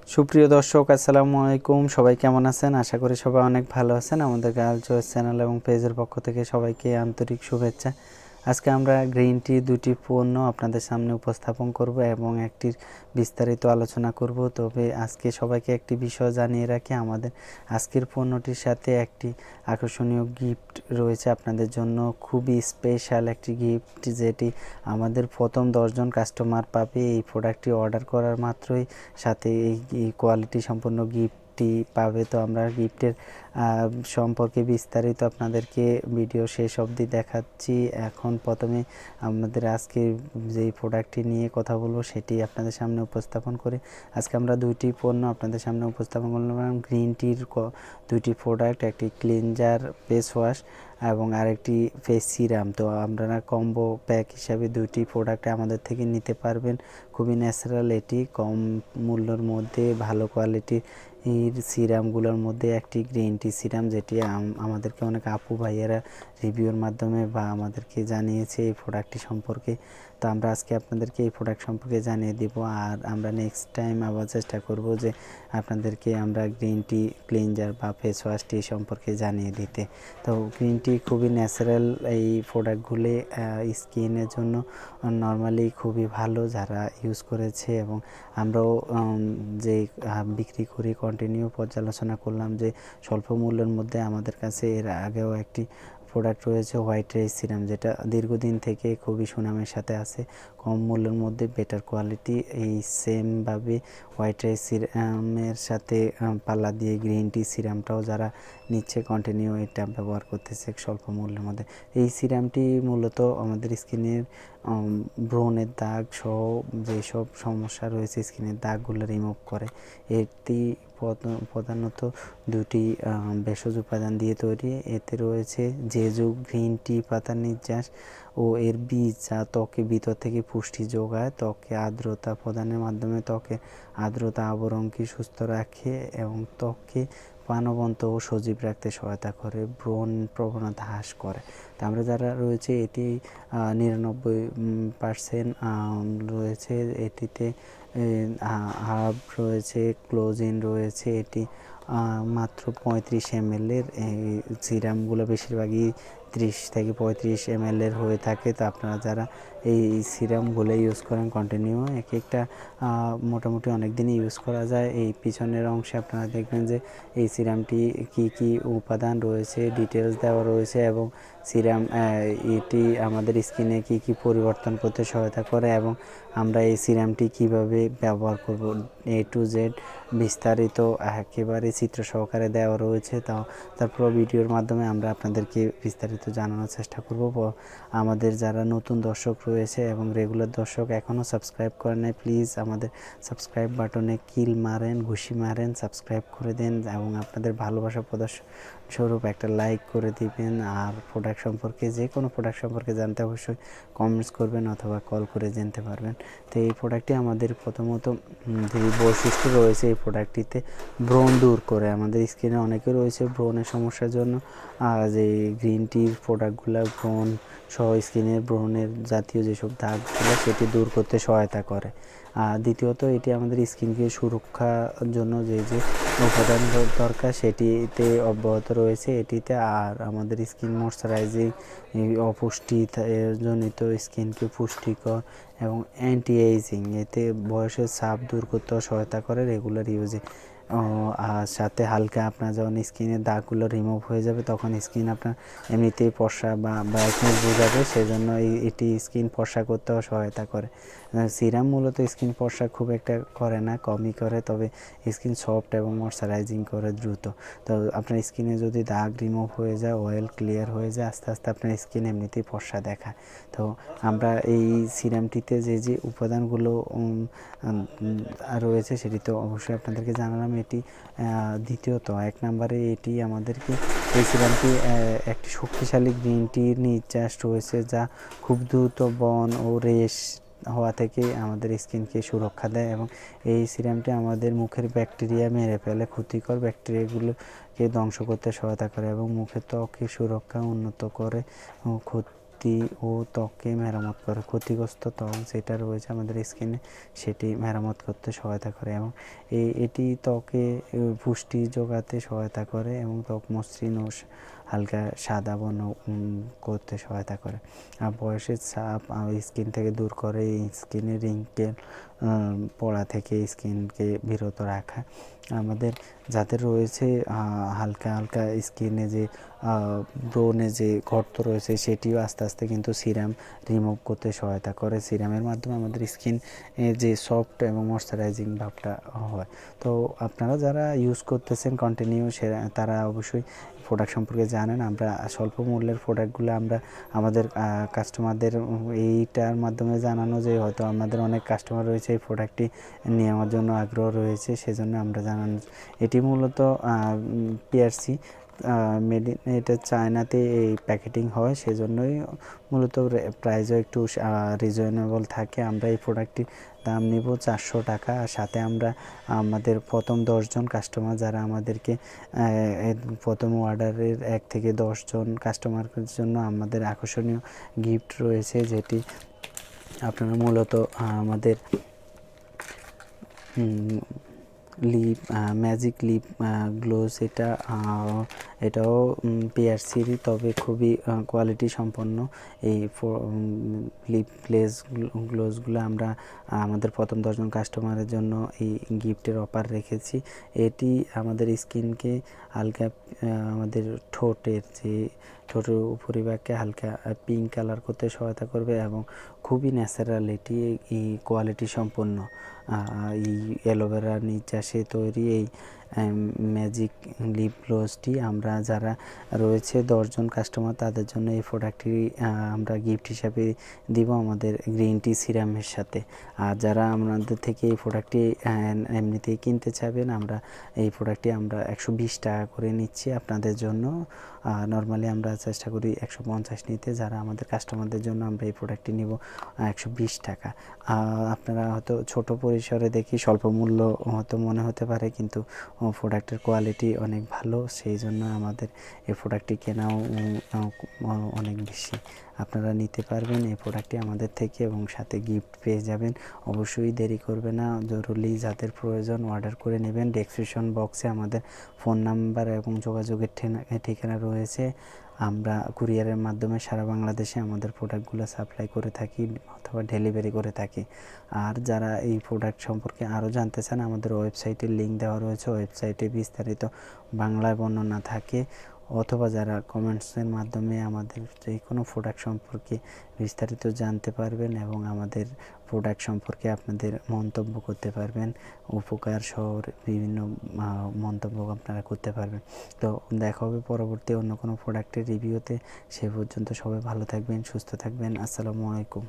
সুপ্রিয় দর্শক, আসসালামু আলাইকুম। সবাই কেমন আছেন? আশা করি সবাই অনেক ভালো আছেন। আমাদের গার্ল চয়েস চ্যানেল এবং পেজের পক্ষ থেকে সবাইকে আন্তরিক শুভেচ্ছা। আজকে আমরা গ্রিন টি দুটি পণ্য আপনাদের সামনে উপস্থাপন করব এবং একটির বিস্তারিত আলোচনা করব। তবে আজকে সবাইকে একটি বিষয় জানিয়ে রাখি, আমাদের আজকের পণ্যটির সাথে একটি আকর্ষণীয় গিফট রয়েছে আপনাদের জন্য। খুবই স্পেশাল একটি গিফট, যেটি আমাদের প্রথম 10 জন কাস্টমার পাবে এই প্রোডাক্টটি অর্ডার করার মাত্রই। সাথে এই কোয়ালিটি সম্পন্ন গিফটটি পাবে। তো আমরা গিফটের সম্পর্কে বিস্তারিত আপনাদেরকে ভিডিও শেষ অবধি দেখাচ্ছি। এখন প্রথমে আমাদের আজকে যেই প্রোডাক্টটি নিয়ে কথা বলবো সেটি আপনাদের সামনে উপস্থাপন করে। আজকে আমরা দুইটি পণ্য আপনাদের সামনে উপস্থাপন করলাম। গ্রিন টির দুইটি প্রোডাক্ট, একটি ক্লিনজার ফেস ওয়াশ এবং আরেকটি ফেস সিরাম। তো আপনারা কম্বো প্যাক হিসাবে দুইটি প্রোডাক্ট আমাদের থেকে নিতে পারবেন। খুবই ন্যাচারাল, এটি কম মূল্যের মধ্যে ভালো কোয়ালিটির সিরামগুলোর মধ্যে একটি গ্রিন টি সিরাম, যেটি আমাদেরকে অনেক আপু ভাইয়েরা রিভিউর মাধ্যমে বা আমাদেরকে জানিয়েছে এই প্রোডাক্টটি সম্পর্কে। তো আমরা আজকে আপনাদেরকে এই প্রোডাক্ট সম্পর্কে জানিয়ে দিব, আর আমরা নেক্সট টাইম আবার চেষ্টা করব যে আপনাদেরকে আমরা গ্রিন টি ক্লিনজার বা ফেস ওয়াশটি সম্পর্কে জানিয়ে দিতে। তো গ্রিন টি খুবই ন্যাচারাল, এই প্রোডাক্টগুলি স্কিনের জন্য নর্মালি খুবই ভালো যারা ইউজ করেছে, এবং আমরাও যে বিক্রি করি কন্টিনিউ পর্যালোচনা করলাম যে স্বল্প মূল্যের মধ্যে আমাদের কাছে এর আগেও একটি প্রোডাক্ট রয়েছে হোয়াইট রাইস সিরাম, যেটা দীর্ঘদিন থেকে খুবই সুনামের সাথে আছে। কম মূল্যের মধ্যে বেটার কোয়ালিটি, এই সেমভাবে হোয়াইট রাইস সিরামের সাথে পাল্লা দিয়ে গ্রিন টি সিরামটাও যারা নিচ্ছে কন্টিনিউ এটা ব্যবহার করতেছে স্বল্প মূল্যের মধ্যে। এই সিরামটি মূলত আমাদের স্কিনের ব্রণের দাগ সহ যেসব সমস্যা রয়েছে স্কিনের দাগগুলো রিমুভ করে। এটি প্রধানত দুটি ভেষজ উপাদান দিয়ে তৈরি। এতে রয়েছে জেজু গ্রিন টি পাতার নির্যাস ও এর বীজ, যা ত্বকে ভিতর থেকে পুষ্টি যোগায়, ত্বকে আর্দ্রতা প্রদানের মাধ্যমে ত্বকে আর্দ্রতা আবরণকে সুস্থ রাখে এবং ত্বককে প্রাণবন্ত ও সজীব রাখতে সহায়তা করে, ব্রণ প্রবণতা হ্রাস করে। তো আমরা যারা রয়েছে এটি 99% রয়েছে, এটিতে হার্ব রয়েছে, ক্লোজিন রয়েছে। এটি মাত্র 35 ml এর সিরামগুলো বেশিরভাগই 30 থেকে 35 ml এর হয়ে থাকে। তো আপনারা যারা এই সিরামগুলো ইউজ করেন কন্টিনিউ, এক একটা মোটামুটি অনেক দিনই ইউজ করা যায়। এই পিছনের অংশে আপনারা দেখবেন যে এই সিরামটি কি কি উপাদান রয়েছে ডিটেলস দেওয়া রয়েছে, এবং সিরাম এটি আমাদের স্কিনে কি কি পরিবর্তন করতে সহায়তা করে এবং আমরা এই সিরামটি কিভাবে ব্যবহার করব A to Z বিস্তারিত একেবারে চিত্র সহকারে দেওয়া রয়েছে। তারপর ভিডিওর মাধ্যমে আমরা আপনাদেরকে বিস্তারিত জানানোর চেষ্টা করব। আমাদের যারা নতুন দর্শক রয়েছে এবং রেগুলার দর্শক এখনও সাবস্ক্রাইব করেন নাই, প্লিজ আমাদের সাবস্ক্রাইব বাটনে কিল মারেন, ঘুষি মারেন, সাবস্ক্রাইব করে দেন এবং আপনাদের ভালোবাসা প্রদর্শন স্বরূপ একটা লাইক করে দিবেন। আর প্রোডাক্ট সম্পর্কে যে কোনো প্রোডাক্ট সম্পর্কে জানতে অবশ্যই কমেন্টস করবেন অথবা কল করে জানতে পারবেন। তো এই প্রোডাক্টটি আমাদের প্রথমত যে বৈশিষ্ট্য রয়েছে এই প্রোডাক্টটিতে ব্রণ দূর করে। আমাদের স্কিনে অনেকে রয়েছে ব্রণের সমস্যার জন্য, যে গ্রিন টির প্রোডাক্টগুলো ব্রণ সহ স্কিনের ব্রণের জাতীয় যেসব দাগগুলো সেটি দূর করতে সহায়তা করে। দ্বিতীয়ত এটি আমাদের স্কিনকে সুরক্ষার জন্য যে যে উপাদান দরকার সেটিতে অব্যাহত রয়েছে এটিতে। আর আমাদের স্কিন ময়শ্চারাইজিং, অপুষ্টি জনিত স্কিনকে পুষ্টিকর এবং অ্যান্টি এজিং, এতে বয়সের ছাপ দূর করতেও সহায়তা করে রেগুলার ইউজে। আর সাথে হালকা আপনার যখন স্কিনের দাগগুলো রিমুভ হয়ে যাবে তখন স্কিন আপনার এমনিতেই ফর্সা বা ব্রাইটনেস বোঝাবে, সেজন্য এটি স্কিন ফর্সা করতেও সহায়তা করে। সিরাম মূলত স্কিন ফর্সা খুব একটা করে না, কমই করে, তবে স্কিন সফট এবং ময়শ্চারাইজিং করে দ্রুত। তো আপনার স্কিনে যদি দাগ রিমুভ হয়ে যায়, অয়েল ক্লিয়ার হয়ে যায়, আস্তে আস্তে আপনার স্কিন এমনিতেই ফর্সা দেখায়। তো আমরা এই সিরামটিতে যে যে উপাদানগুলো রয়েছে সেটি তো অবশ্যই আপনাদেরকে জানালাম। এটি দ্বিতীয়ত 1 নম্বরে এটি আমাদেরকে এই সিরামটি একটি শক্তিশালী গ্রিন টির নির্যাস রয়েছে, যা খুব দ্রুত বর্ণ ও রেশ হওয়া থেকে আমাদের স্কিনকে সুরক্ষা দেয় এবং এই সিরামটি আমাদের মুখের ব্যাকটেরিয়া মেরে ফেলে, ক্ষতিকর ব্যাকটেরিয়াগুলোকে ধ্বংস করতে সহায়তা করে এবং মুখের ত্বকের সুরক্ষা উন্নত করে। ফুসতি ও ত্বককে মেরামত করে, ক্ষতিগ্রস্ত ত্বক যেটা রয়েছে আমাদের স্কিনে সেটি মেরামত করতে সহায়তা করে এবং এটি ত্বকে পুষ্টি যোগাতে সহায়তা করে এবং ত্বক মসৃণ ও হালকা সাদা বর্ণ করতে সহায়তা করে। আর বয়সের চাপ স্কিন থেকে দূর করে, স্কিনে রিঙ্কেল পড়া থেকে স্কিনকে বিরত রাখা। আমাদের যাদের রয়েছে হালকা হালকা স্কিনে যে ব্রণে যে গর্ত রয়েছে সেটিও আস্তে আস্তে কিন্তু সিরাম রিমুভ করতে সহায়তা করে। সিরামের মাধ্যমে আমাদের স্কিন যে সফট এবং ময়শ্চারাইজিং ভাবটা হয়। তো আপনারা যারা ইউজ করতেছেন কন্টিনিউ তারা অবশ্যই প্রোডাক্ট সম্পর্কে জানেন। আমরা স্বল্প মূল্যের প্রোডাক্টগুলো আমরা আমাদের কাস্টমারদের এইটার মাধ্যমে জানানো যে হয়তো আমাদের অনেক কাস্টমার রয়েছে এই প্রোডাক্টটি নেওয়ার জন্য আগ্রহ রয়েছে, সেজন্য আমরা জানানো। এটি মূলত পিআরসি মেড ইন, এটা চায়নাতে এই প্যাকেটিং হয়, সেজন্যই মূলত প্রাইসও একটু রিজনেবল থাকে। আমরা এই প্রোডাক্টটির দাম নিব 400 টাকা। আর সাথে আমরা আমাদের প্রথম 10 জন কাস্টমার যারা আমাদেরকে প্রথম অর্ডারের 1 থেকে 10 জন কাস্টমারের জন্য আমাদের আকর্ষণীয় গিফট রয়েছে, যেটি আপনারা মূলত আমাদের লিপ ম্যাজিক লিপ গ্লোজ, এটাও পিআরসিরই, তবে খুবই কোয়ালিটি সম্পন্ন। এই লিপ গ্লোজগুলো আমরা আমাদের প্রথম 10 জন কাস্টমারের জন্য এই গিফটের অফার রেখেছি। এটি আমাদের স্কিনকে হালকা আমাদের ঠোঁটের উপরিভাগকে হালকা পিঙ্ক কালার করতে সহায়তা করবে এবং খুবই ন্যাচারাল, এটি এই কোয়ালিটি সম্পন্ন এই অ্যালোভেরার নির্যাসে তৈরি এই ম্যাজিক লিপ গ্লোজটি আমরা যারা রয়েছে 10 জন কাস্টমার তাদের জন্য এই প্রোডাক্টটি আমরা গিফট হিসাবে দিব আমাদের গ্রিন টি সিরামের সাথে। আর যারা আমাদের থেকে এই প্রোডাক্টটি এমনিতেই কিনতে চাইবেন, আমরা এই প্রোডাক্টটি আমরা 120 টাকা করে নিচ্ছি আপনাদের জন্য। নর্মালি আমরা চেষ্টা করি 150 নিতে, যারা আমাদের কাস্টমারদের জন্য আমরা এই প্রোডাক্টটি নিব 120 টাকা। আপনারা হয়তো ছোট পরিসরে দেখি স্বল্প মূল্য হয়তো মনে হতে পারে, কিন্তু প্রোডাক্টের কোয়ালিটি অনেক ভালো, সেই জন্য আমাদের এই প্রোডাক্টটি কেনাও অনেক বেশি। আপনারা নিতে পারবেন এই প্রোডাক্টটি আমাদের থেকে এবং সাথে গিফট পেয়ে যাবেন। অবশ্যই দেরি করবে না, জরুরি যাদের প্রয়োজন অর্ডার করে নেবেন। ডেসক্রিপশন বক্সে আমাদের ফোন নাম্বার এবং যোগাযোগের ঠিকানা রয়েছে। আমরা কুরিয়ারের মাধ্যমে সারা বাংলাদেশে আমাদের প্রোডাক্টগুলো সাপ্লাই করে থাকি অথবা ডেলিভারি করে থাকি। আর যারা এই প্রোডাক্ট সম্পর্কে আরও জানতে চান, আমাদের ওয়েবসাইটের লিঙ্ক দেওয়া রয়েছে, ওয়েবসাইটে বিস্তারিত বাংলায় বর্ণনা থাকে, অথবা যারা কমেন্টসের মাধ্যমে আমাদের যে কোনো প্রোডাক্ট সম্পর্কে বিস্তারিত জানতে পারবেন এবং আমাদের প্রোডাক্ট সম্পর্কে আপনাদের মন্তব্য করতে পারবেন, উপকার সহ বিভিন্ন মন্তব্য আপনারা করতে পারবেন। তো দেখা হবে পরবর্তী অন্য কোনো প্রোডাক্টের রিভিউতে। সে পর্যন্ত সবাই ভালো থাকবেন, সুস্থ থাকবেন। আসসালামু আলাইকুম।